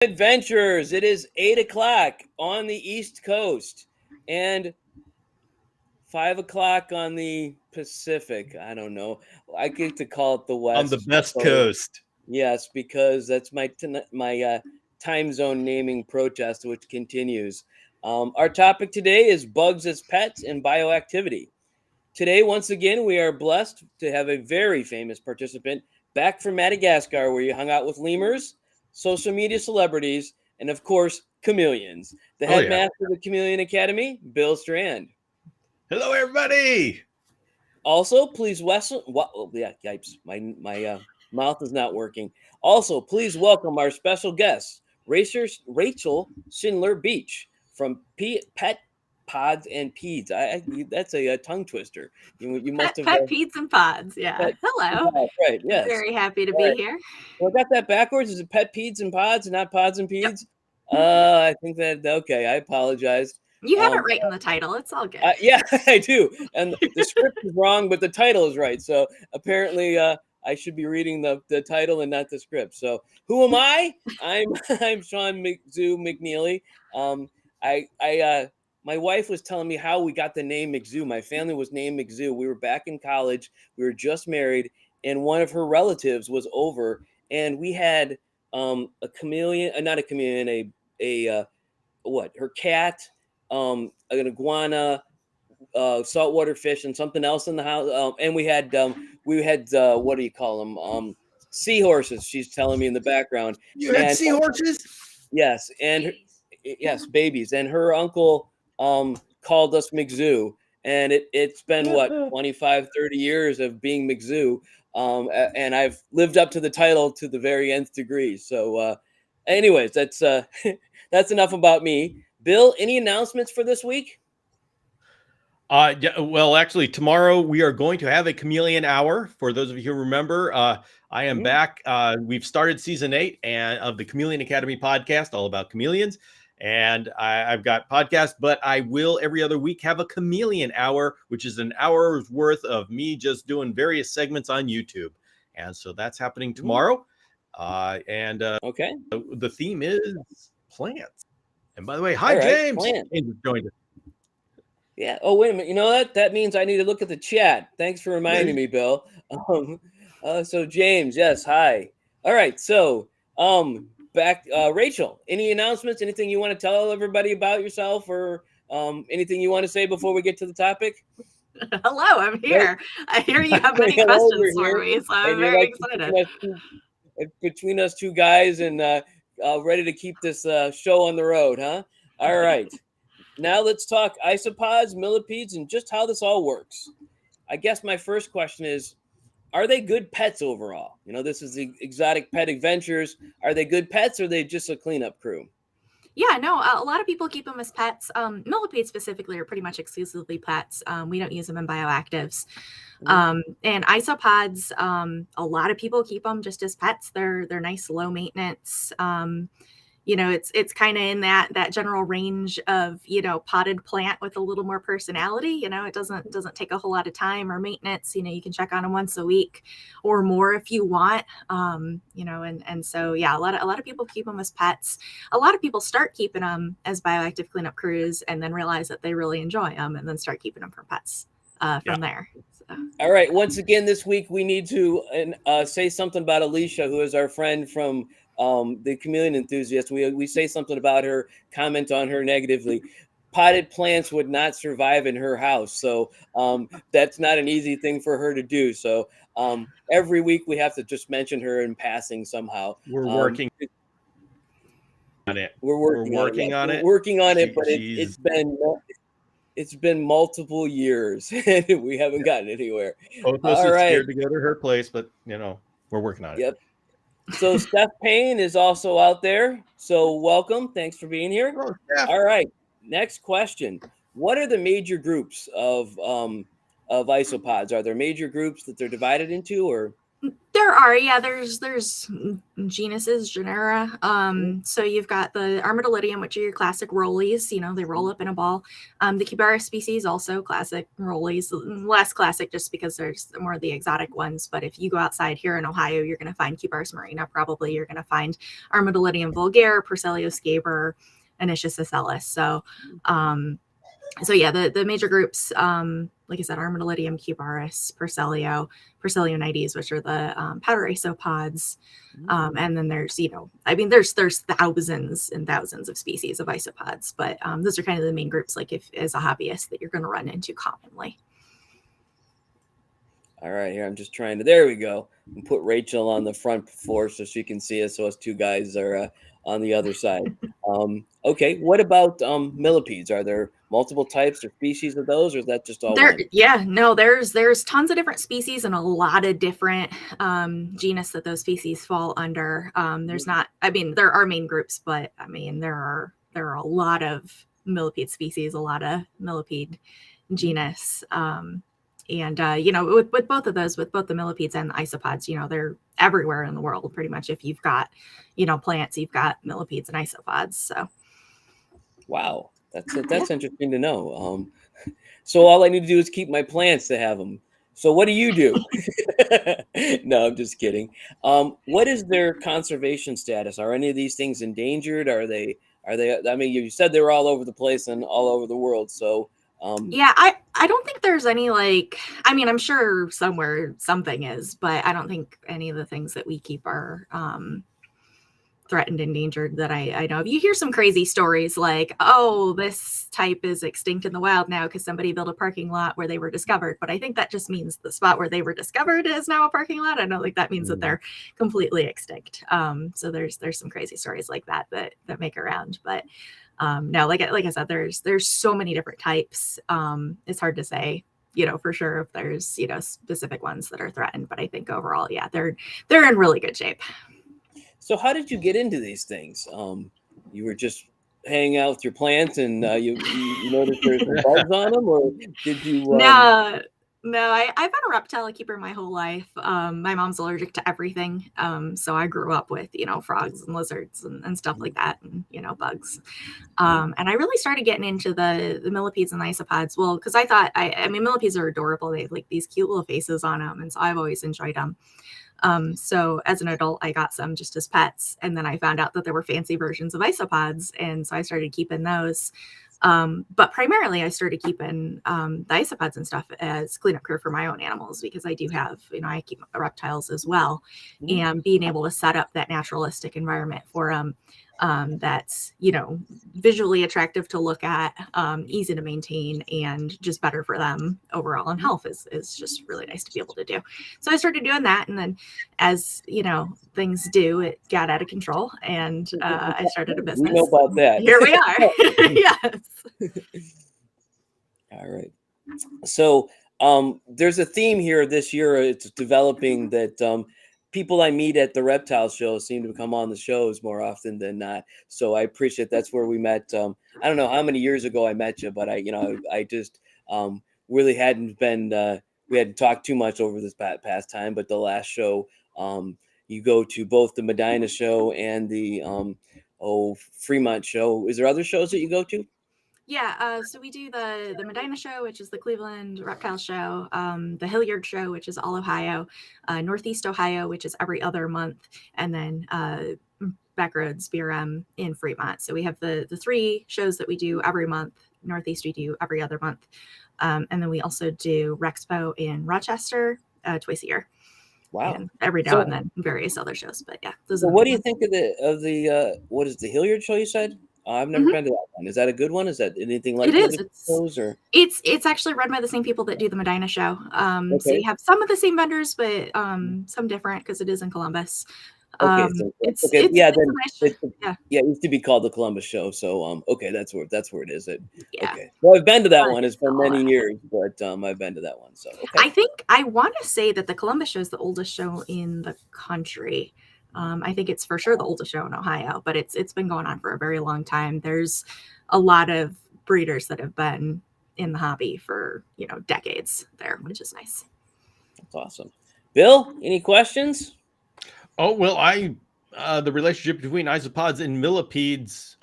Adventures. It is 8 o'clock on the East Coast and 5 o'clock on the Pacific. I don't know. I get to call it the West. On the best coast. Yes, because that's my time zone naming protest, which continues. Our topic today is bugs as pets and bioactivity. Today, once again, we are blessed to have a very famous participant back from Madagascar, where you hung out with lemurs, social media celebrities, and of course, chameleons. The headmaster of the Chameleon Academy, Bill Strand. Hello, everybody. Also, please yipes, my mouth is not working. Also, please welcome our special guest, Rachel Schindler Beach from Pet Pods and Pedes. That's a tongue twister. You must have Pet Pedes and Pods. Yeah. Hello. Pods, right. Yes. Very happy to be here. Well, I got that backwards. Is it Pet Pedes and Pods, and not Pods and Pedes? Yep. I think that okay. I apologize. You have it right in the title. It's all good. Yeah, I do. And the script is wrong, but the title is right. So apparently, I should be reading the title and not the script. So who am I? I'm Sean McNeely. My wife was telling me how we got the name McZoo. My family was named McZoo. We were back in college. We were just married, and one of her relatives was over, and we had a chameleon, not a chameleon, her cat, an iguana, saltwater fish, and something else in the house. And we had what do you call them? Seahorses. She's telling me in the background. You had seahorses? Yes, and yes, babies. And her uncle called us McZoo, and it's been 25, 30 years of being McZoo. And I've lived up to the title to the very nth degree. So, anyways, that's enough about me. Bill, any announcements for this week? Yeah, well, actually, tomorrow we are going to have a chameleon hour. For those of you who remember, I am back. We've started season 8 of the Chameleon Academy podcast, all about chameleons. And I've got podcasts, but I will every other week have a chameleon hour, which is an hour's worth of me just doing various segments on YouTube. And so that's happening tomorrow. Okay. The theme is plants. And by the way, hi, James. James joined us. Yeah. Oh, wait a minute. You know what? That means I need to look at the chat. Thanks for reminding me, Bill. So James, yes, hi. All right. So, back, Rachel, any announcements? Anything you want to tell everybody about yourself, or anything you want to say before we get to the topic? Hello, I'm here. I hear you have many questions for me, so I'm very excited. Between us two guys and ready to keep this show on the road, huh? All right. Now let's talk isopods, millipedes, and just how this all works. I guess my first question is, are they good pets overall? You know, this is the Exotic Pet Adventures. Are they good pets, or are they just a cleanup crew? Yeah, no, a lot of people keep them as pets. Millipedes specifically are pretty much exclusively pets. We don't use them in bioactives. And isopods, a lot of people keep them just as pets. They're nice, low maintenance. You know, it's kind of in that general range of, you know, potted plant with a little more personality. You know, it doesn't take a whole lot of time or maintenance. You know, you can check on them once a week or more if you want. You know, and so yeah, a lot of people keep them as pets. A lot of people start keeping them as bioactive cleanup crews and then realize that they really enjoy them and then start keeping them for pets from there. So. All right. Once again, this week we need to say something about Alicia, who is our friend from the Chameleon Enthusiast. We say something about her, comment on her negatively. Potted plants would not survive in her house. So that's not an easy thing for her to do. So every week we have to just mention her in passing somehow. We're working on it. We're working on it, but it's been multiple years and we haven't gotten anywhere. Both of us are scared to go to her place, but you know, we're working on it. Yep. So Steph Payne is also out there. So welcome. Thanks for being here. Oh, all right. Next question. What are the major groups of isopods? Are there major groups that they're divided into, or? There are, yeah, there's genuses, genera. So you've got the Armadillidium, which are your classic rollies, they roll up in a ball. The Cubaris species, also classic rollies, less classic just because there's more of the exotic ones. But if you go outside here in Ohio, you're going to find Cubaris marina, probably. You're going to find Armadillidium vulgare, Percellio scaber, Anicius ocellus. So yeah, the major groups, like I said, Armadillidium, Cubaris, Percellio which are the powder isopods. And then there's, there's thousands and thousands of species of isopods, but those are kind of the main groups, like if as a hobbyist, that you're going to run into commonly. All right, here I'm just trying to. There we go. And put Rachel on the front floor so she can see us. So us two guys are on the other side. Okay. What about millipedes? Are there multiple types or species of those, or is that just all one? Yeah, no, there's tons of different species and a lot of different genus that those species fall under. There's not. I mean, there are main groups, but I mean, there are a lot of millipede species, a lot of millipede genus. And with both of those, with both the millipedes and the isopods, they're everywhere in the world pretty much. If you've got plants, you've got millipedes and isopods. So Wow, that's interesting to know. So all I need to do is keep my plants to have them. So what do you do? No, I'm just kidding. What is their conservation status? Are any of these things endangered? Are they? I mean, you said they were all over the place and all over the world. So yeah, I don't think there's any I mean, I'm sure somewhere something is, but I don't think any of the things that we keep are threatened, endangered that I know of. You hear some crazy stories like, oh, this type is extinct in the wild now because somebody built a parking lot where they were discovered. But I think that just means the spot where they were discovered is now a parking lot. I don't think that means that they're completely extinct. So there's some crazy stories like that make around. But no, like I said, there's so many different types. It's hard to say, for sure if there's, specific ones that are threatened. But I think overall, yeah, they're in really good shape. So how did you get into these things? You were just hanging out with your plants and you noticed there's some bugs on them, or did you? No, I've been a reptile keeper my whole life. My mom's allergic to everything. So I grew up with, frogs and lizards and stuff like that, and, bugs. And I really started getting into the millipedes and the isopods. Well, because I thought, I mean, millipedes are adorable. They have like these cute little faces on them. And so I've always enjoyed them. So as an adult, I got some just as pets. And then I found out that there were fancy versions of isopods. And so I started keeping those. But primarily I started keeping the isopods and stuff as cleanup crew for my own animals, because I do have, I keep reptiles as well. And being able to set up that naturalistic environment for them that's, visually attractive to look at, easy to maintain, and just better for them overall in health is just really nice to be able to do. So I started doing that. And then as, things do, it got out of control, and I started a business. We know about that. Here we are. Yes. All right. So there's a theme here this year. It's developing that people I meet at the reptile show seem to come on the shows more often than not. So I appreciate that's where we met. I don't know how many years ago I met you, but I just really hadn't been. We hadn't talked too much over this past time. But the last show, you go to both the Medina show and the Fremont show. Is there other shows that you go to? Yeah, so we do the Medina show, which is the Cleveland reptile show, the Hilliard show, which is all Ohio, Northeast Ohio, which is every other month, and then Backroads BRM in Fremont. So we have the three shows that we do every month. Northeast we do every other month, and then we also do Rexpo in Rochester twice a year. Wow! And every now and then various other shows, but yeah. So what do you think of the what is the Hilliard show you said? I've never been to that one. Is that a good one? Is that anything like it is? Shows, or? It's actually run by the same people that do the Medina show. So you have some of the same vendors, but some different because it is in Columbus. Okay, so it used to be called the Columbus show. So okay, that's where it is. Yeah. Okay. Well, I've been to that one. It's been many years, but I've been to that one. So okay. I want to say that the Columbus show is the oldest show in the country. I think it's for sure the oldest show in Ohio, but it's been going on for a very long time. There's a lot of breeders that have been in the hobby for decades there, which is nice. That's awesome. Bill, any questions? Oh, well, the relationship between isopods and millipedes.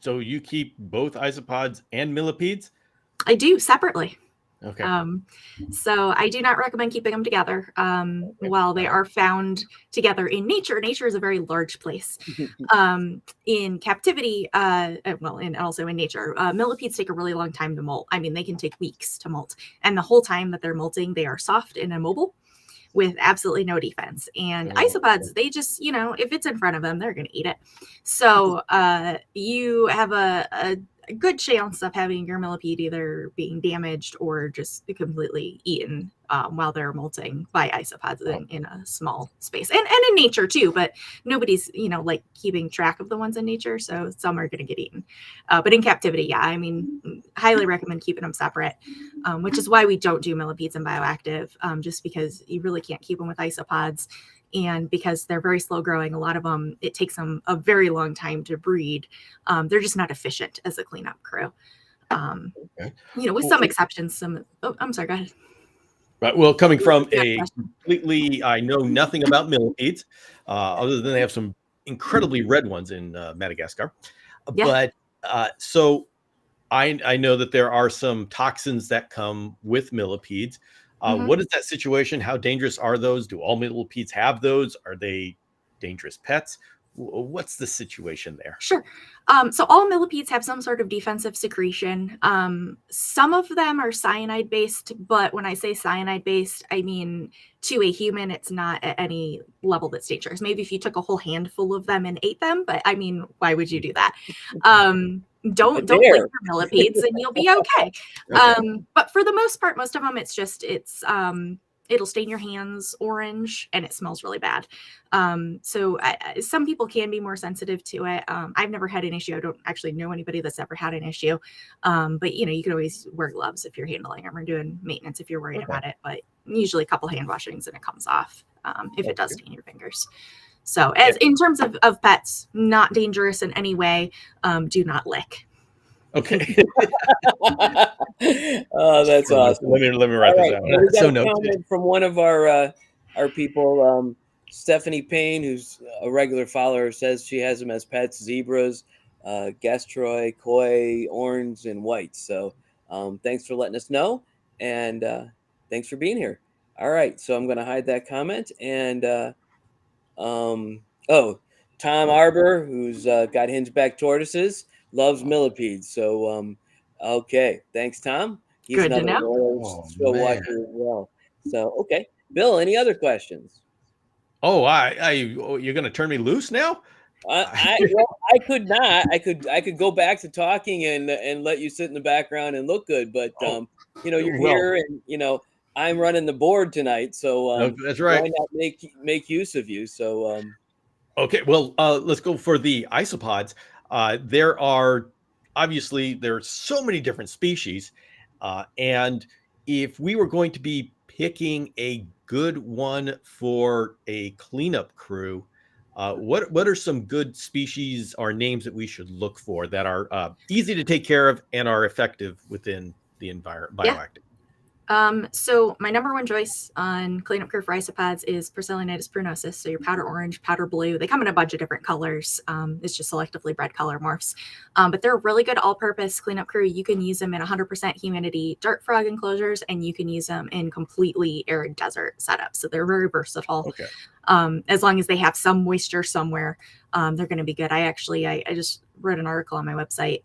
So you keep both isopods and millipedes? I do separately. Okay. So I do not recommend keeping them together. While they are found together in nature, nature is a very large place. In captivity, and also in nature, millipedes take a really long time to molt. I mean, they can take weeks to molt. And the whole time that they're molting, they are soft and immobile with absolutely no defense. And isopods, they just, if it's in front of them, they're going to eat it. So you have a good chance of having your millipede either being damaged or just completely eaten while they're molting by isopods in a small space, and in nature too. But nobody's like keeping track of the ones in nature, so some are going to get eaten. But in captivity, yeah, I mean, highly recommend keeping them separate, which is why we don't do millipedes and bioactive, just because you really can't keep them with isopods. And because they're very slow growing, a lot of them, it takes them a very long time to breed. They're just not efficient as a cleanup crew. With some exceptions. I'm sorry, go ahead. Right. Well, coming from I know nothing about millipedes, other than they have some incredibly red ones in Madagascar. Yeah. But so I know that there are some toxins that come with millipedes. What is that situation? How dangerous are those? Do all millipedes have those? Are they dangerous pets? What's the situation there? Sure. So all millipedes have some sort of defensive secretion. Some of them are cyanide based, but when I say cyanide based, I mean to a human, it's not at any level that's dangerous. Maybe if you took a whole handful of them and ate them, but I mean, why would you do that? Don't lick your millipedes and you'll be okay. But for the most part, most of them, it'll stain your hands orange and it smells really bad. So some people can be more sensitive to it. I've never had an issue. I don't actually know anybody that's ever had an issue. But you can always wear gloves if you're handling them or doing maintenance if you're worried about it. But usually a couple hand washings and it comes off if it does stain your fingers. So in terms of pets, not dangerous in any way. Do not lick. Okay. Oh, that's awesome. Let me write this down. We got a comment from one of our people, Stephanie Payne, who's a regular follower, says she has them as pets: zebras, gastroy, koi, orange, and white. So thanks for letting us know, and thanks for being here. All right, so I'm going to hide that comment, and Tom Arbor, who's got hingeback tortoises, loves millipedes. So okay, thanks, Tom. He's Good to another know. show watcher as well. So okay, Bill, any other questions? Oh, you're going to turn me loose now? I could not. I could go back to talking and let you sit in the background and look good, but you're here, and I'm running the board tonight, so that's right. why not make use of you? So okay, well, let's go for the isopods. There are so many different species, and if we were going to be picking a good one for a cleanup crew, what are some good species or names that we should look for that are easy to take care of and are effective within the environment, bioactive? So my number one choice on cleanup crew for isopods is Priscillinitis prunosus. So your powder orange, powder blue. They come in a bunch of different colors. It's just selectively bred color morphs. But they're a really good all-purpose cleanup crew. You can use them in 100% humidity dart frog enclosures, and you can use them in completely arid desert setups. So they're very versatile. Okay. As long as they have some moisture somewhere, they're going to be good. I just wrote an article on my website,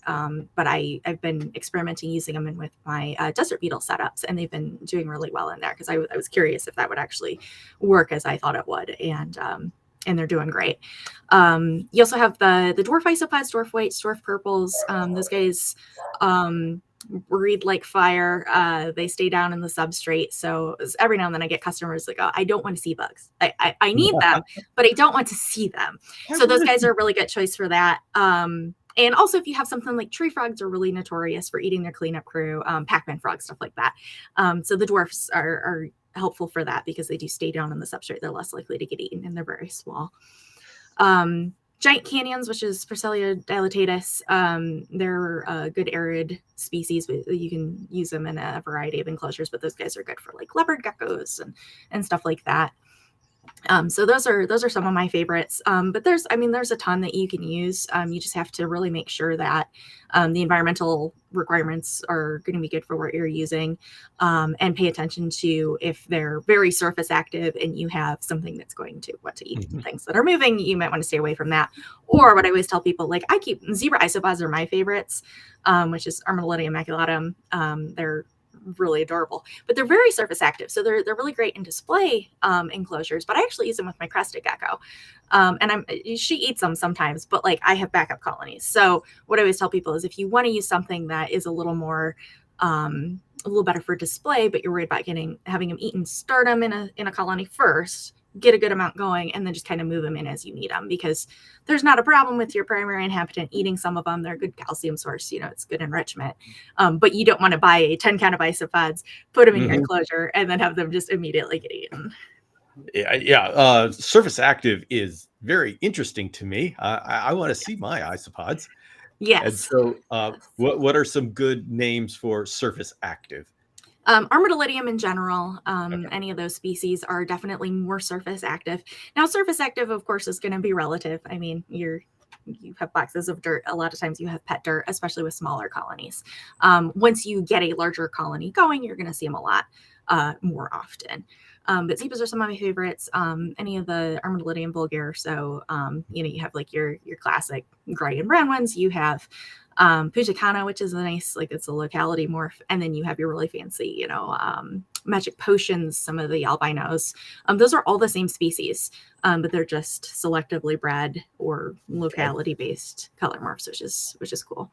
but I've been experimenting using them with my desert beetle setups, and they've been doing really well in there because I was curious if that would actually work as I thought it would, and they're doing great. You also have the dwarf isopods, dwarf whites, dwarf purples. Those guys breathe like fire. They stay down in the substrate. So every now and then I get customers like, oh, I don't want to see bugs. I need them, but I don't want to see them. So those guys are a really good choice for that. And also if you have something like tree frogs are really notorious for eating their cleanup crew, Pac-Man frogs, stuff like that. So the dwarfs are helpful for that because they do stay down in the substrate. They're less likely to get eaten and they're very small. Giant canyons, which is Procelia dilatatus, they're a good arid species. You can use them in a variety of enclosures, but those guys are good for like leopard geckos and stuff like that. So those are some of my favorites. But there's a ton that you can use. You just have to really make sure that the environmental requirements are going to be good for what you're using, and pay attention to if they're very surface active and you have something that's going to eat things that are moving. You might want to stay away from that. Or what I always tell people, like I keep zebra isopods are my favorites, which is Armadillidium maculatum. They're really adorable, but they're very surface active, so they're really great in display enclosures. But I actually use them with my crested gecko, and she eats them sometimes, but like I have backup colonies. So what I always tell people is if you want to use something that is a little more a little better for display, but you're worried about having them eaten, start them in a colony first, get a good amount going, and then just kind of move them in as you need them, because there's not a problem with your primary inhabitant eating some of them. They're a good calcium source, it's good enrichment, but you don't want to buy a 10 count of isopods, put them in your enclosure, and then have them just immediately get eaten. Surface active is very interesting to me. I want to see my isopods. Yes. And so what are some good names for surface active? Armadillidium in general, any of those species are definitely more surface active. Now, surface active, of course, is going to be relative. I mean, you have boxes of dirt. A lot of times you have pet dirt, especially with smaller colonies. Once you get a larger colony going, you're going to see them a lot more often. But zebras are some of my favorites. Any of the Armadillidium vulgare. So, you have like your classic gray and brown ones. You have Pujicana, which is a nice, like it's a locality morph. And then you have your really fancy, magic potions, some of the albinos. Those are all the same species, but they're just selectively bred or locality based color morphs, which is cool.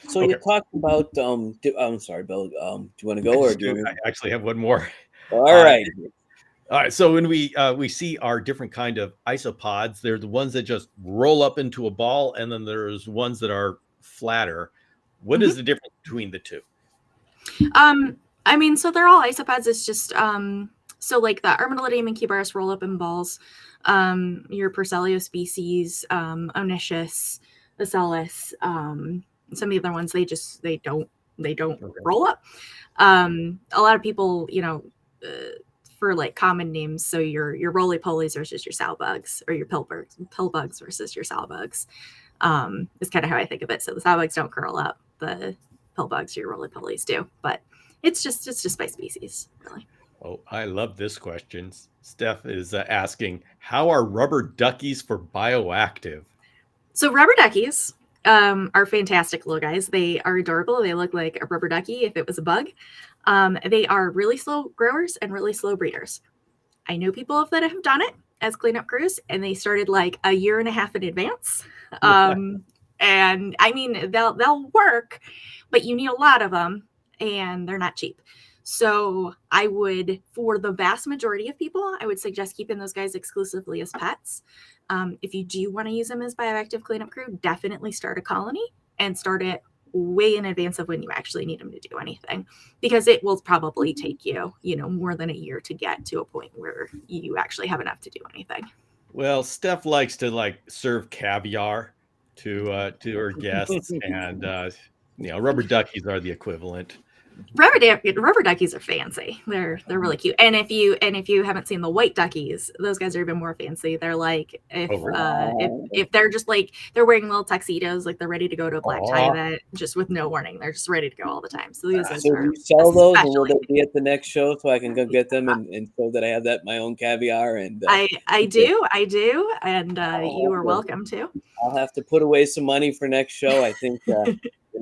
So you talked about, I'm sorry, Bill, do you want to go or do you? I actually have one more. All right. All right. So when we see our different kind of isopods, they're the ones that just roll up into a ball, and then there's ones that are flatter. What is the difference between the two? So they're all isopods. It's just so like the Armadillidium and Cubaris roll up in balls. Your Procelio species, Onychus, Ocellus, some of the other ones they don't roll up. A lot of people, for like common names, so your roly-polies versus your sow bugs, or your pill bugs versus your sow bugs, is kind of how I think of it. So the sow bugs don't curl up, the pill bugs, your roly-polies do, but it's just by species, really. Oh, I love this question. Steph is asking, how are rubber duckies for bioactive? So rubber duckies are fantastic little guys. They are adorable. They look like a rubber ducky if it was a bug. They are really slow growers and really slow breeders. I know people that have done it as cleanup crews, and they started like a year and a half in advance. And I mean, they'll work, but you need a lot of them, and they're not cheap. So I would, for the vast majority of people, I would suggest keeping those guys exclusively as pets. If you do want to use them as bioactive cleanup crew, definitely start a colony and start it way in advance of when you actually need them to do anything, because it will probably take you, more than a year to get to a point where you actually have enough to do anything. Well, Steph likes to serve caviar to her guests, and rubber duckies are the equivalent. Rubber duckies are fancy. They're really cute. And if you haven't seen the white duckies, those guys are even more fancy. They're like if they're just like they're wearing little tuxedos, like they're ready to go to a black tie event, just with no warning. They're just ready to go all the time. So these so you sell those, and will they be at the next show so I can go get them and so that I have my own caviar? And I do, and you are welcome to. I'll have to put away some money for next show. I think the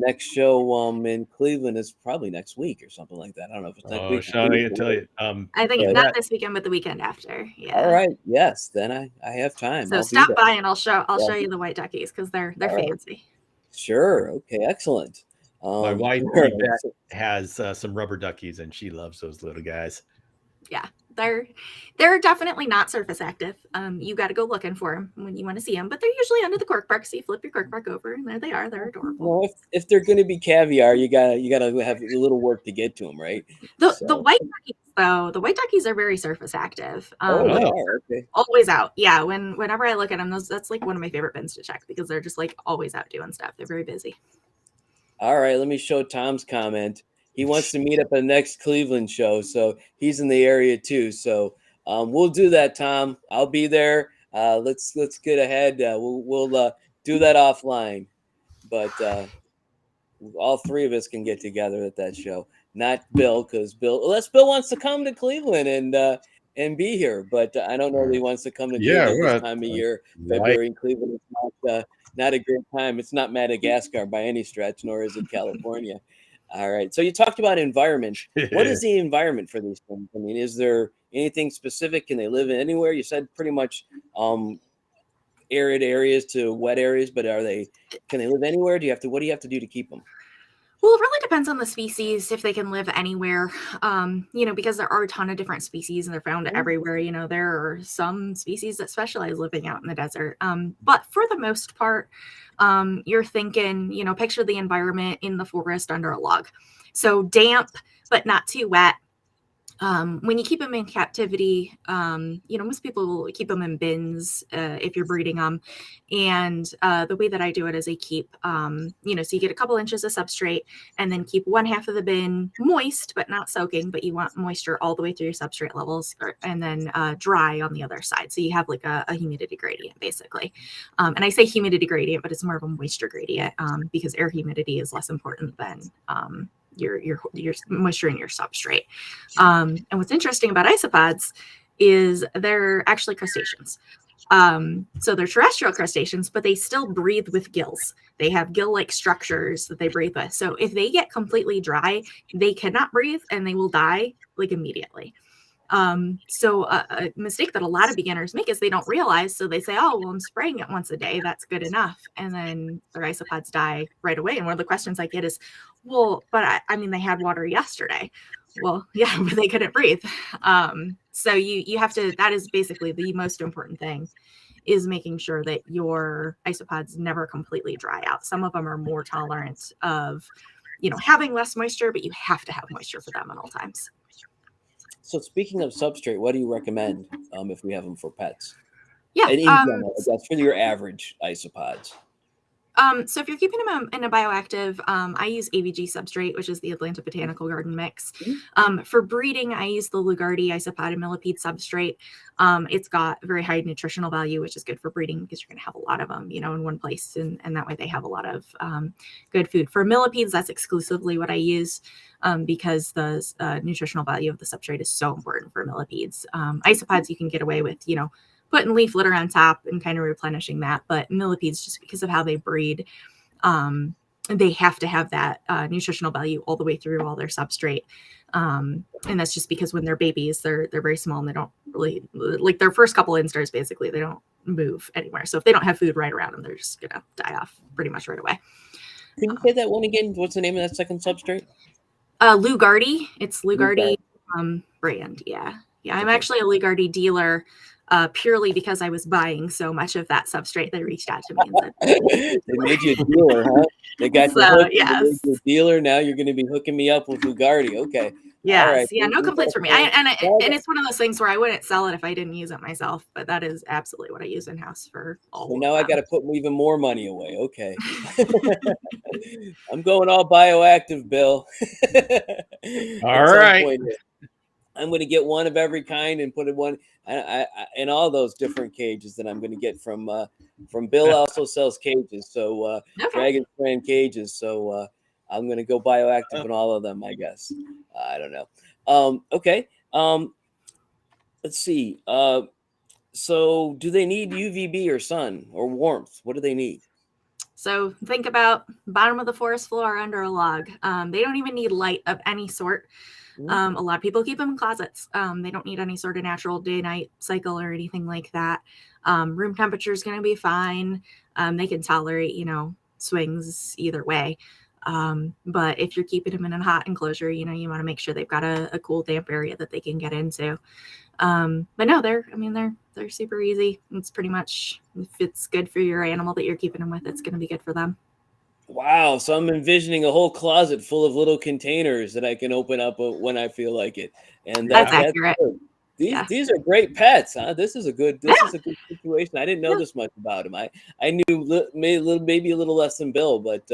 next show in Cleveland is probably next week or something like that. I don't know if it's next week. Sean, I can tell you. I think it's not this weekend, but the weekend after. Yeah. All right. Yes. Then I have time. So stop by and I'll show you the white duckies, because they're fancy. Sure. Okay. Excellent. My wife has some rubber duckies, and she loves those little guys. Yeah, They're definitely not surface active. You got to go looking for them when you want to see them, but they're usually under the cork bark. So you flip your cork bark over, and there they are. They're adorable. Well, if they're going to be caviar, you gotta have a little work to get to them, right? The white duckies, though, the white duckies are very surface active. They are, okay. Always out. Yeah, whenever I look at them, that's like one of my favorite bins to check because they're just like always out doing stuff. They're very busy. All right, let me show Tom's comment. He wants to meet up at the next Cleveland show, so he's in the area too. So we'll do that, Tom. I'll be there. Let's get ahead. We'll do that offline, but all three of us can get together at that show. Not Bill, because unless Bill wants to come to Cleveland and be here, but I don't know that he wants to come to Cleveland this time of year. February in Cleveland is not a great time. It's not Madagascar by any stretch, nor is it California. All right. So you talked about environment. What is the environment for these things? I mean, is there anything specific? Can they live in anywhere? You said pretty much arid areas to wet areas, but can they live anywhere? What do you have to do to keep them? Well, it really depends on the species if they can live anywhere, because there are a ton of different species and they're found everywhere. There are some species that specialize living out in the desert. But for the most part, you're thinking, picture the environment in the forest under a log. So damp, but not too wet. When you keep them in captivity, most people keep them in bins if you're breeding them. And the way that I do it is I keep, so you get a couple inches of substrate and then keep one half of the bin moist, but not soaking, but you want moisture all the way through your substrate levels and then dry on the other side. So you have like a humidity gradient basically. And I say humidity gradient, but it's more of a moisture gradient because air humidity is less important than your moisture in your substrate. And what's interesting about isopods is they're actually crustaceans. So they're terrestrial crustaceans, but they still breathe with gills. They have gill-like structures that they breathe with. So if they get completely dry, they cannot breathe and they will die like immediately. So a mistake that a lot of beginners make is they don't realize. So they say, oh, well, I'm spraying it once a day. That's good enough. And then their isopods die right away. And one of the questions I get is, well, but I mean, they had water yesterday. Well, yeah, but they couldn't breathe. So you have to, that is basically the most important thing is making sure that your isopods never completely dry out. Some of them are more tolerant of, having less moisture, but you have to have moisture for them at all times. So speaking of substrate, what do you recommend if we have them for pets? Yeah, and in general, that's for your average isopods. So if you're keeping them in a bioactive, I use ABG substrate, which is the Atlanta Botanical Garden mix. For breeding, I use the Lugardi isopod and millipede substrate. It's got very high nutritional value, which is good for breeding because you're going to have a lot of them, in one place, and that way they have a lot of good food. For millipedes, that's exclusively what I use because the nutritional value of the substrate is so important for millipedes. Isopods you can get away with, putting leaf litter on top and kind of replenishing that. But millipedes, just because of how they breed, they have to have that nutritional value all the way through all their substrate. And that's just because when they're babies, they're very small and they don't really, like their first couple instars, basically, they don't move anywhere. So if they don't have food right around them, they're just going to die off pretty much right away. Can you say that one again? What's the name of that second substrate? Lugardi. It's Lugardi brand. Yeah. I'm actually a Lugardi dealer. Purely because I was buying so much of that substrate, they reached out to me and said, they made you a dealer, huh? They got you hooked. Yes. They made you a dealer. Now you're going to be hooking me up with Lugardi. Okay. Yes. All right. Yeah. No complaints for me. And it's one of those things where I wouldn't sell it if I didn't use it myself. But that is absolutely what I use in house for all. So now I got to put even more money away. Okay. I'm going all bioactive, Bill. All right. I'm going to get one of every kind and put it one in all those different cages that I'm going to get from Bill. Also sells cages, so Dragon Strand cages. So I'm going to go bioactive in all of them, I guess. I don't know. Okay. Let's see. So do they need UVB or sun or warmth? What do they need? So think about bottom of the forest floor under a log. They don't even need light of any sort. A lot of people keep them in closets. They don't need any sort of natural day-night cycle or anything like that. Room temperature is going to be fine. They can tolerate, swings either way. But if you're keeping them in a hot enclosure, you want to make sure they've got a cool, damp area that they can get into. But no, they're super easy. It's pretty much, if it's good for your animal that you're keeping them with, it's going to be good for them. Wow. So I'm envisioning a whole closet full of little containers that I can open up when I feel like it. And That's accurate. good. These are great pets, huh? This is a good situation. I didn't know this much about him. I knew maybe a little less than Bill, but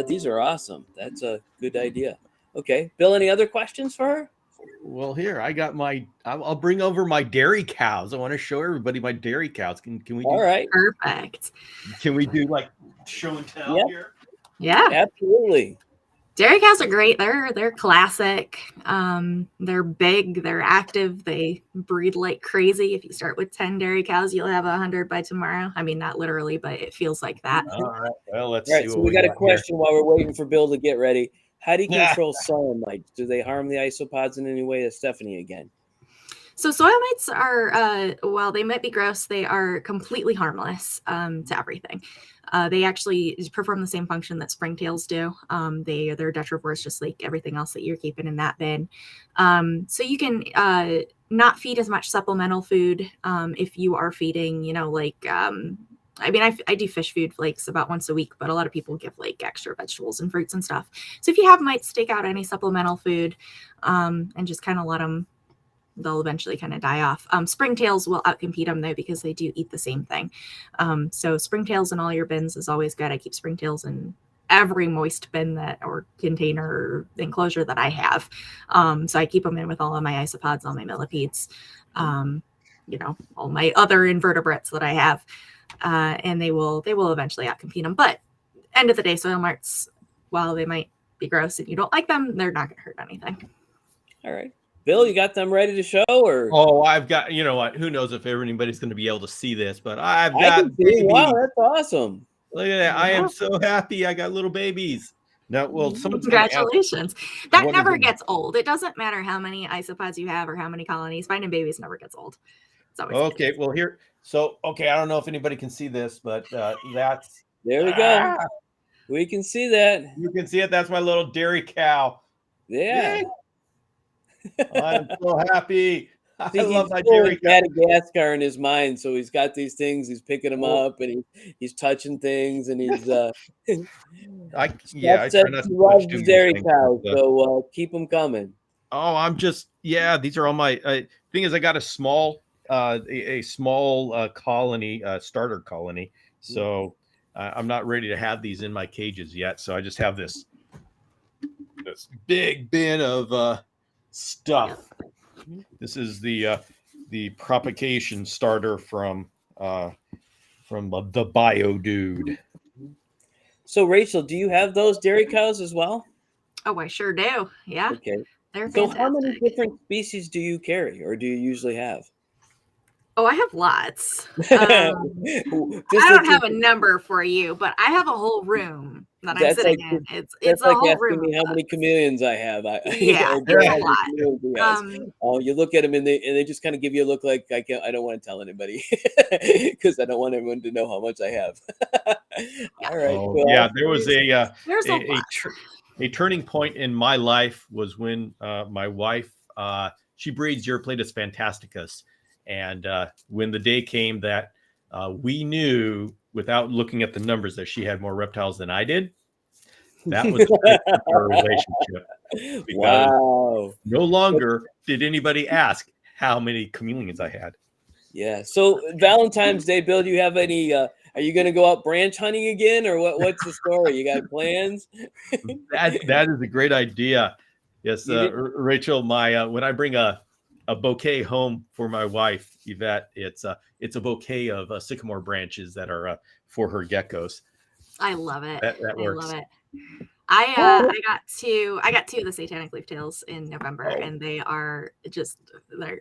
these are awesome. That's a good idea. Okay, Bill, any other questions for her? Well, here I got I'll bring over my dairy cows. I want to show everybody my dairy cows. Can we do? All right, perfect. Can we do like show and tell here? Yeah, absolutely. Dairy cows are great. They're classic. They're big. They're active. They breed like crazy. If you start with 10 dairy cows, you'll have 100 by tomorrow. I mean, not literally, but it feels like that. All right. Well, let's see. So we got a question while we're waiting for Bill to get ready. How do you control soil mites? Do they harm the isopods in any way? Stephanie again. So soil mites are, while they might be gross, they are completely harmless to everything. They actually perform the same function that springtails do. They're detrivores, just like everything else that you're keeping in that bin. So you can not feed as much supplemental food if you are feeding, I do fish food flakes about once a week, but a lot of people give like extra vegetables and fruits and stuff. So if you have mites, take out any supplemental food and just kind of let them, they'll eventually kind of die off. Springtails will outcompete them though, because they do eat the same thing. So springtails in all your bins is always good. I keep springtails in every moist bin or container or enclosure that I have. So I keep them in with all of my isopods, all my millipedes, all my other invertebrates that I have. And they will eventually outcompete them. But end of the day, soil mites, while they might be gross and you don't like them, they're not going to hurt anything. All right. Bill, you got them ready to show? Or I've got, you know what? Who knows if anybody's going to be able to see this, but I've got babies. Wow, that's awesome. Look at that. Yeah. I am so happy I got little babies. Now, well, congratulations. That never gets old. It doesn't matter how many isopods you have or how many colonies. Finding babies never gets old. It's always okay. Good. Well, here. So, okay. I don't know if anybody can see this, but that's. There we go. We can see that. You can see it. That's my little dairy cow. Yeah. Yay. I'm so happy. I love my dairy cow. Madagascar in his mind, so he's got these things. He's picking them up, and he's touching things, and he's. I try not to love the dairy cows, so keep them coming. Oh, I'm just these are all my. Thing is, I got a small colony, starter colony, so I'm not ready to have these in my cages yet. So I just have this big bin of stuff. This is the propagation starter from the Bio Dude. So Rachel, do you have those dairy cows as well? Oh, I sure do. Yeah. Okay. They're fantastic. So how many different species do you carry, or do you usually have? Oh, I have lots. I don't have a number for you, but I have a whole room that I'm sitting in. It's a like whole asking room. Me how many chameleons I have? Yeah, there's a lot. You look at them and they just kind of give you a look like I don't want to tell anybody because I don't want everyone to know how much I have. All right. Well, there was a turning point in my life was when my wife she breeds Pedes fantasticus. And when the day came that we knew without looking at the numbers that she had more reptiles than I did, that was our relationship. Wow. No longer did anybody ask how many chameleons I had. Yeah. So Valentine's Day, Bill, do you have any, are you going to go out branch hunting again or what's the story? You got plans? that is a great idea. Yes. Rachel, when I bring a bouquet home for my wife, Yvette, it's a bouquet of sycamore branches that are for her geckos. I love it. That works. I love it. I got two of the satanic leaftails in November, and they are they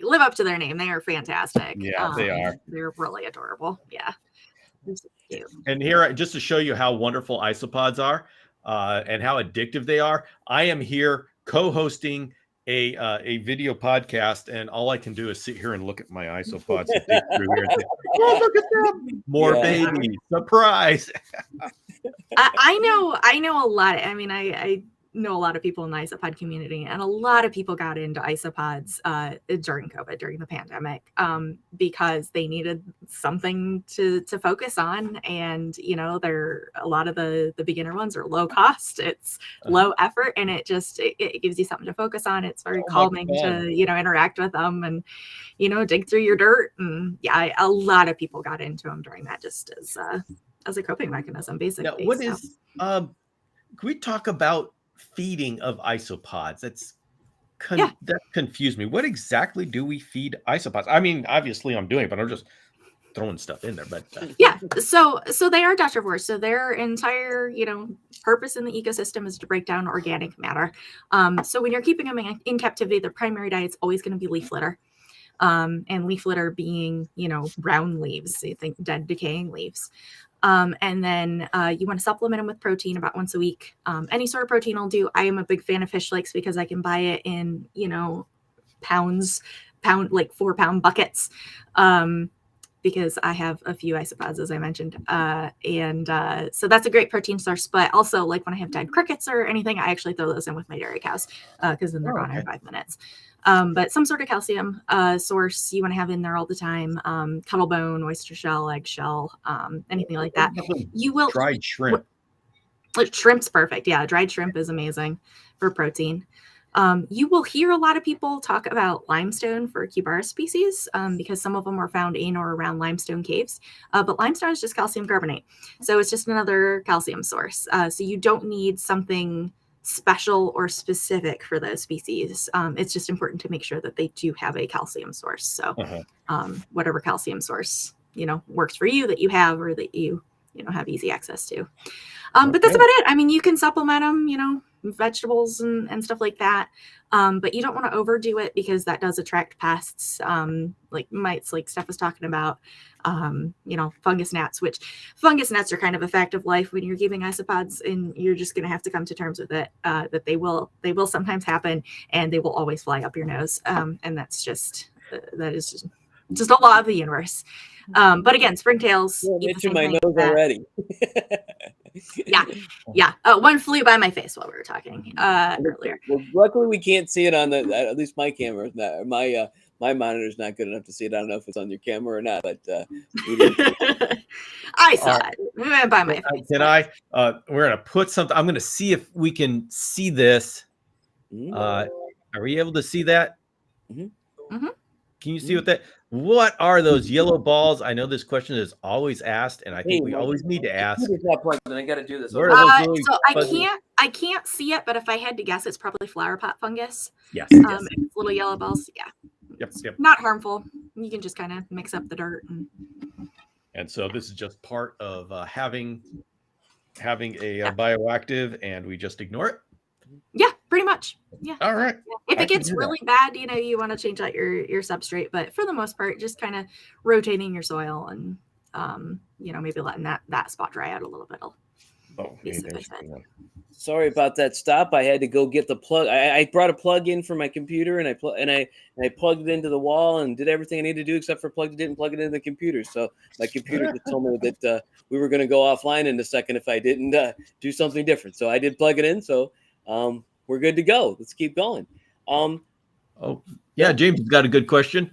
live up to their name. They are fantastic. Yeah, they are. They're really adorable. Yeah. So cute. And here, just to show you how wonderful isopods are and how addictive they are, I am here co-hosting a video podcast, and all I can do is sit here and look at my isopods and dig through here and say, "Oh, look at them! More babies! Surprise!" I know a lot. I mean, I know a lot of people in the isopod community, and a lot of people got into isopods during COVID, during the pandemic, because they needed something to focus on. And they're a lot of the beginner ones are low cost, it's low effort, and it gives you something to focus on. It's very calming to interact with them and dig through your dirt. And yeah, a lot of people got into them during that, just as a coping mechanism, basically. Now, what is can we talk about feeding of isopods? That confused me. What exactly do we feed isopods? I mean, obviously I'm doing it, but I'm just throwing stuff in there. But yeah, so they are detrivores. So their entire purpose in the ecosystem is to break down organic matter. So when you're keeping them in captivity, their primary diet is always going to be leaf litter. And leaf litter being brown leaves, so you think dead decaying leaves. And then you want to supplement them with protein about once a week. Any sort of protein will do. I am a big fan of fish flakes because I can buy it in like 4-pound buckets, because I have a few isopods, as I mentioned, so that's a great protein source. But also, like when I have dead crickets or anything, I actually throw those in with my dairy cows, because then they're gone in 5 minutes. But some sort of calcium source you want to have in there all the time. Cuttlebone, oyster shell, eggshell, anything like that. You will dried shrimp. Shrimp's perfect. Yeah, dried shrimp is amazing for protein. You will hear a lot of people talk about limestone for Cubaris species, because some of them are found in or around limestone caves. But limestone is just calcium carbonate, so it's just another calcium source. So you don't need something special or specific for those species. It's just important to make sure that they do have a calcium source. So whatever calcium source works for you, that you have, or that you have easy access to. But that's about it. I mean, you can supplement them, vegetables and stuff like that. But you don't want to overdo it, because that does attract pests, like mites, like Steph was talking about, fungus gnats, which fungus gnats are kind of a fact of life when you're keeping isopods, and you're just going to have to come to terms with it, that they will sometimes happen, and they will always fly up your nose. And that's just, that is just a law of the universe. But again, springtails. Itching my nose already. Yeah. One flew by my face while we were talking earlier. Well, luckily we can't see it on at least my camera. My monitor's not good enough to see it. I don't know if it's on your camera or not, but we didn't. I saw it. It went by my face. We're gonna put something. I'm gonna see if we can see this. Are we able to see that? Mm-hmm. Can you see what are those yellow balls? I know this question is always asked, and I think we always need to ask. I got to do this. So I can't see it, but if I had to guess, it's probably flower pot fungus. Yes. It's little yellow balls. Yeah. Yep. Not harmful. You can just kind of mix up the dirt. And so this is just part of having a bioactive, and we just ignore it. Yeah, pretty much. Yeah. All right. If it gets really bad, you want to change out your substrate, but for the most part, just kind of rotating your soil and maybe letting that spot dry out a little bit. Sorry about that stop. I had to go get the plug. I brought a plug in for my computer, and I plugged it into the wall and did everything I needed to do except for plugged it in and plug it into the computer. So my computer just told me that we were going to go offline in a second if I didn't do something different. So I did plug it in. So we're good to go. Let's keep going. James has got a good question.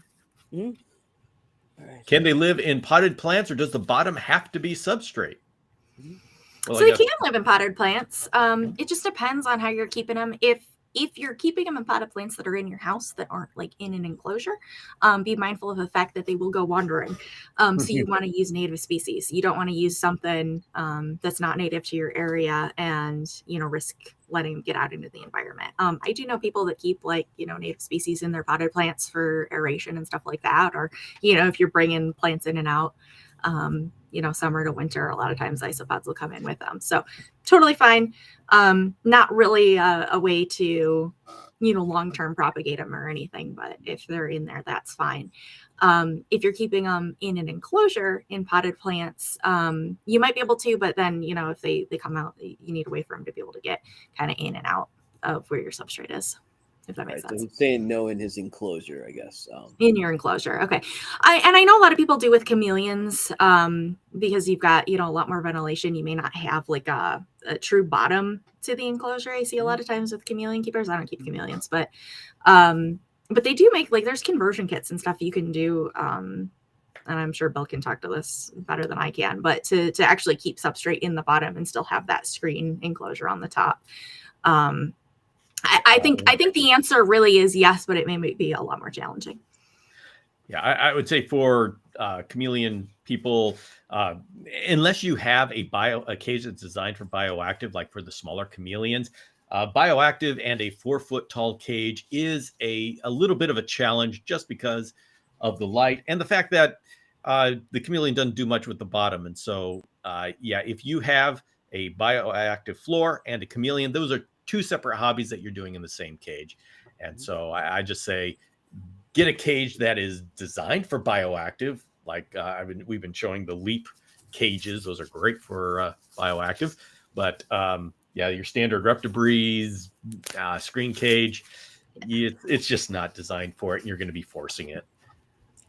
Mm-hmm. Right. Can they live in potted plants, or does the bottom have to be substrate? Well, so they can live in potted plants. It just depends on how you're keeping them. If you're keeping them in potted plants that are in your house that aren't like in an enclosure, be mindful of the fact that they will go wandering. So you want to use native species. You don't want to use something that's not native to your area and risk letting them get out into the environment. I do know people that keep native species in their potted plants for aeration and stuff like that, or if you're bringing plants in and out. Summer to winter, a lot of times isopods will come in with them. So totally fine. Not really a way to, long-term propagate them or anything, but if they're in there, that's fine. If you're keeping them in an enclosure in potted plants, you might be able to, but then, if they come out, you need a way for them to be able to get kind of in and out of where your substrate is. if that makes So sense. he's saying no in his enclosure, I guess. In your enclosure. Okay. I know a lot of people do with chameleons, because you've got, a lot more ventilation. You may not have like a true bottom to the enclosure. I see a lot of times with chameleon keepers. I don't keep chameleons, but they do make, like, there's conversion kits and stuff you can do. And I'm sure Bill can talk to this better than I can, but to actually keep substrate in the bottom and still have that screen enclosure on the top. I think the answer really is yes, but it may be a lot more challenging. Yeah, I would say for chameleon people, unless you have a cage that's designed for bioactive, like for the smaller chameleons, bioactive and a 4-foot tall cage is a little bit of a challenge, just because of the light and the fact that the chameleon doesn't do much with the bottom. And so, if you have a bioactive floor and a chameleon, those are two separate hobbies that you're doing in the same cage. And so I just say, get a cage that is designed for bioactive. Like we've been showing the leap cages; those are great for bioactive. But your standard Reptibreeze screen cage, it's just not designed for it, and you're going to be forcing it.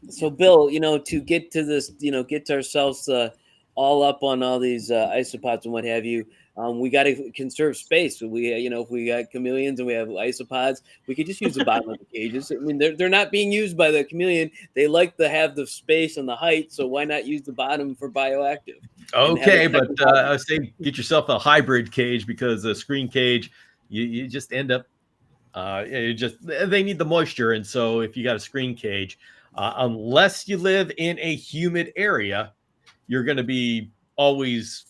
So, Bill, to get to this, get ourselves all up on all these isopods and what have you, we got to conserve space. So we, if we got chameleons and we have isopods, we could just use the bottom of the cages. I mean, they're not being used by the chameleon. They like to have the space and the height, so why not use the bottom for bioactive? Okay, but I say get yourself a hybrid cage, because a screen cage, you just end up, they need the moisture, and so if you got a screen cage, unless you live in a humid area, you're going to be always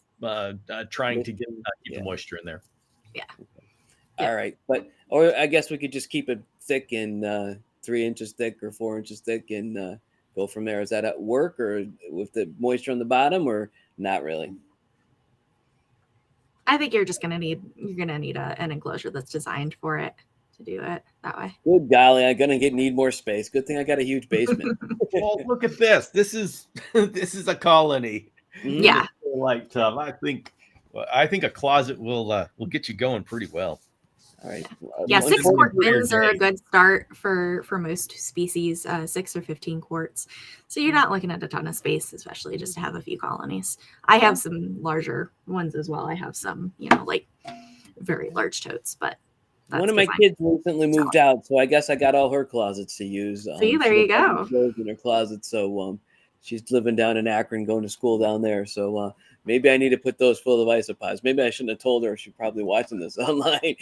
trying to keep the moisture in there. Yeah. All right, or I guess we could just keep it thick and 3 inches thick or 4 inches thick and go from there. Is that at work, or with the moisture on the bottom, or not really? I think you're gonna need an enclosure that's designed for it to do it that way. Good golly, I'm gonna need more space. Good thing I got a huge basement. Well, look at this. This is a colony. Yeah. Light tub. I think a closet will get you going pretty well. All right. Yeah, 6-quart bins are a good start for most species, 6 or 15 quarts. So you're not looking at a ton of space, especially just to have a few colonies. I have some larger ones as well. I have some, like very large totes, but one of my kids recently moved out, so I guess I got all her closets to use. See, there you go. In her closet, so she's living down in Akron, going to school down there. So maybe I need to put those full of isopods. Maybe I shouldn't have told her. She's probably watching this online.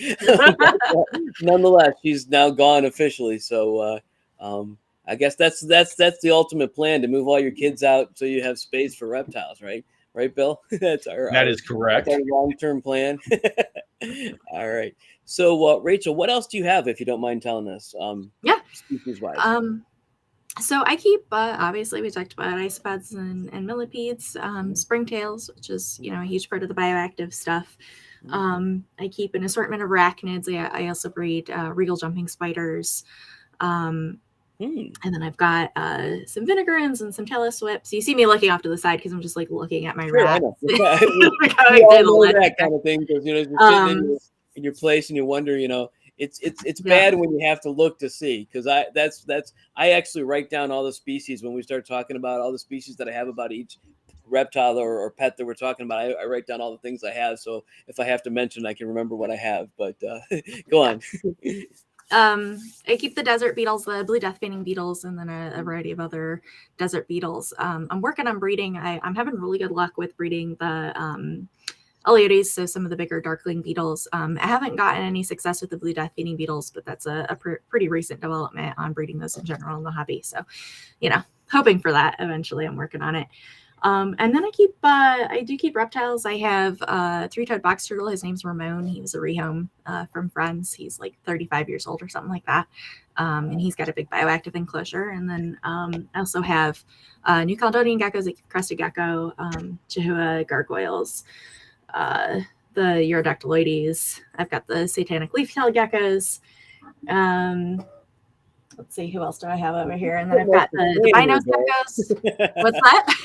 Nonetheless, she's now gone officially. So I guess that's the ultimate plan, to move all your kids out so you have space for reptiles, right? Right, Bill? That is correct. That's our long-term plan. All right. So, Rachel, what else do you have, if you don't mind telling us? Species-wise. So I keep, obviously we talked about isopods and millipedes, springtails, which is, a huge part of the bioactive stuff. I keep an assortment of arachnids. I also breed regal jumping spiders. And then I've got some vinegarins and some teleswips. You see me looking off to the side because I'm just like looking at my rats. That kind of thing, because you're sitting in your place and you wonder, it's bad when you have to look to see, because I actually write down all the species when we start talking about all the species that I have about each reptile or pet that we're talking about. I write down all the things I have, so if I have to mention, I can remember what I have. But go on. I keep the desert beetles, the blue death veining beetles, and then a variety of other desert beetles. I'm working on breeding. I'm having really good luck with breeding the Eleodes, so some of the bigger darkling beetles. I haven't gotten any success with the blue death veining beetles, but that's a pretty recent development on breeding those in general in the hobby. So, hoping for that eventually. I'm working on it. And then I do keep reptiles. I have a 3-toed box turtle. His name's Ramon. He was a rehome from friends. He's like 35 years old or something like that. And he's got a big bioactive enclosure. And then I also have New Caledonian geckos, like crested gecko, Chihuahua gargoyles, the Urodactyloides. I've got the satanic leaf-tailed geckos. Let's see, who else do I have over here? And then I've got the binos geckos. What's that?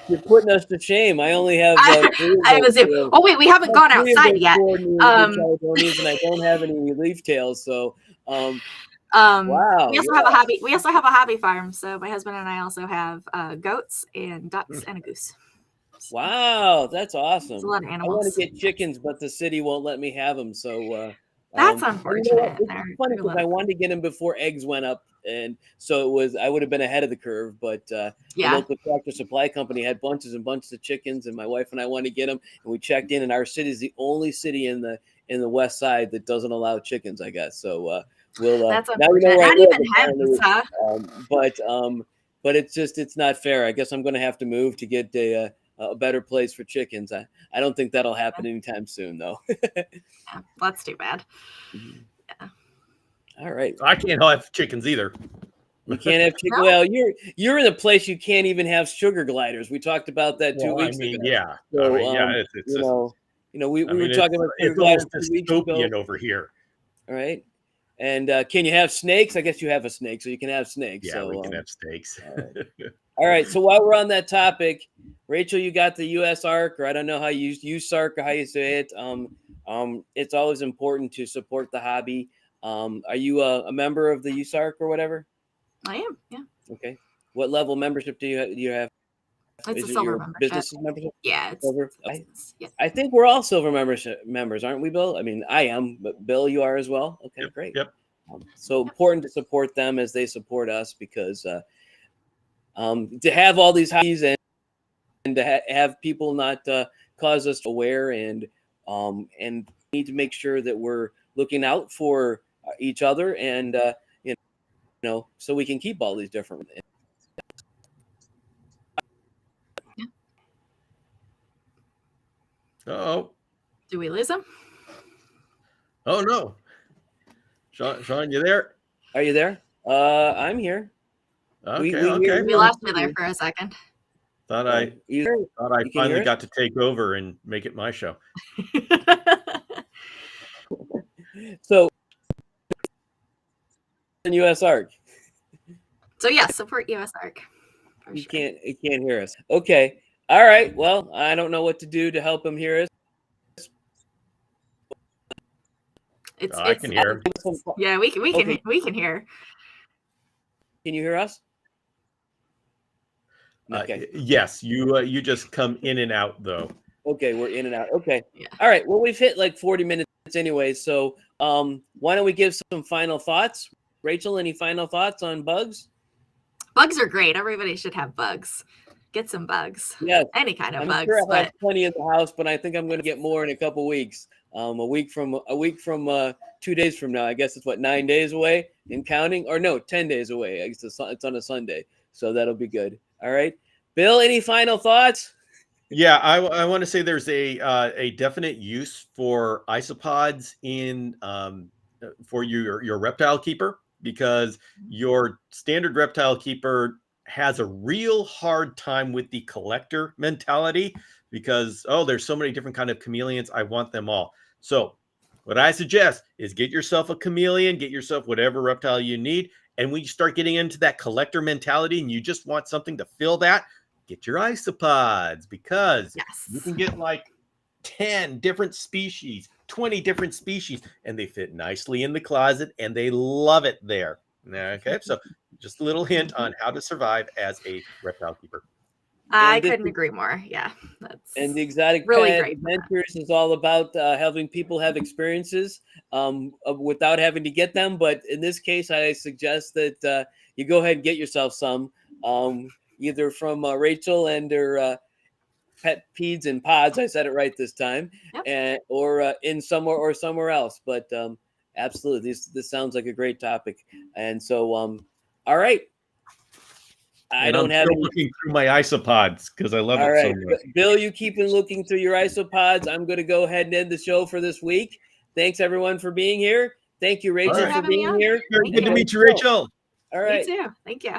You're putting us to shame. I only have. Oh wait, we haven't gone outside yet. And I don't have any leaf tails, so Wow. We also have a hobby. We also have a hobby farm. So my husband and I also have goats and ducks and a goose. Wow, that's awesome. It's a lot of I want animals. to get chickens, but the city won't let me have them. So That's and you know what? unfortunate. It's funny because I wanted to get them before eggs went up, and so I would have been ahead of the curve. But the Yeah, local tractor supply company had bunches and bunches of chickens, and my wife and I wanted to get them, and we checked in, and our city is the only city in the west side that doesn't allow chickens, I guess. So we'll that's now we know unfortunate. where I Not live, even hens, huh? but it's not fair. I guess I'm going to have to move to get a better place for chickens. I don't think that'll happen anytime soon, though. Yeah, that's too bad. Yeah. All right. I can't have chickens either. You can't have chicken. No? Well, you're in a place you can't even have sugar gliders. We talked about that 2 weeks ago. Yeah. So, It's just, we were talking about sugar it's gliders almost 2 weeks ago. dystopian over here. All right. And can you have snakes? I guess you have a snake, so you can have snakes. Yeah, so, we can have snakes. All right. So while we're on that topic, Rachel, you got the U.S. ARC, or I don't know how you use USARC or how you say it. It's always important to support the hobby. Are you a member of the USARC or whatever? I am. Yeah. Okay. What level membership do you have? It's Is a it silver your membership. business membership? Yeah, it's Silver. yeah. I think we're all silver members, aren't we, Bill? I mean, I am, but Bill, you are as well. Okay, Yep, great. Yep. So important to support them as they support us, because to have all these hobbies and to have people not cause us aware and need to make sure that we're looking out for each other and so we can keep all these different. Oh. Do we lose him? Oh no. Sean, you there? Are you there? I'm here. Okay. We lost you there for a second. Thought I finally got to take over and make it my show. So, in U.S. ARC. So yes, support US ARC. He can't hear us. Okay. All right. Well, I don't know what to do to help him hear us. I can hear him. Yeah, we can hear. Can you hear us? Okay. Yes, you just come in and out though. Okay, we're in and out. Okay. Yeah. All right. Well, we've hit like 40 minutes anyway. So why don't we give some final thoughts? Rachel, any final thoughts on bugs? Bugs are great. Everybody should have bugs. Get some bugs. Yes. Any kind of I'm bugs. sure I have plenty in the house, but I think I'm going to get more in a couple weeks. A week from 2 days from now. I guess it's 9 days away and counting, or no, 10 days away. I guess it's on a Sunday, so that'll be good. All right, Bill, any final thoughts? Yeah, I want to say there's a definite use for isopods in for your reptile keeper, because your standard reptile keeper has a real hard time with the collector mentality, because there's so many different kind of chameleons. I want them all. So what I suggest is get yourself a chameleon, get yourself whatever reptile you need. And when you start getting into that collector mentality and you just want something to fill that, get your isopods, because you can get like 10 different species, 20 different species, and they fit nicely in the closet and they love it there. Okay, so just a little hint on how to survive as a reptile keeper. I couldn't agree more. Yeah, and the Exotic really Pet great Adventures is all about helping people have experiences without having to get them. But in this case, I suggest that you go ahead and get yourself some, either from Rachel and her Pet Pedes and Pods. I said it right this time, or in somewhere else. But absolutely, this sounds like a great topic. And so, all right. I'm looking through my isopods because I love it so much. Bill, you keep looking through your isopods. I'm going to go ahead and end the show for this week. Thanks everyone for being here. Thank you, Rachel, for being here. Good to meet you, Rachel. All right. You too. Thank you.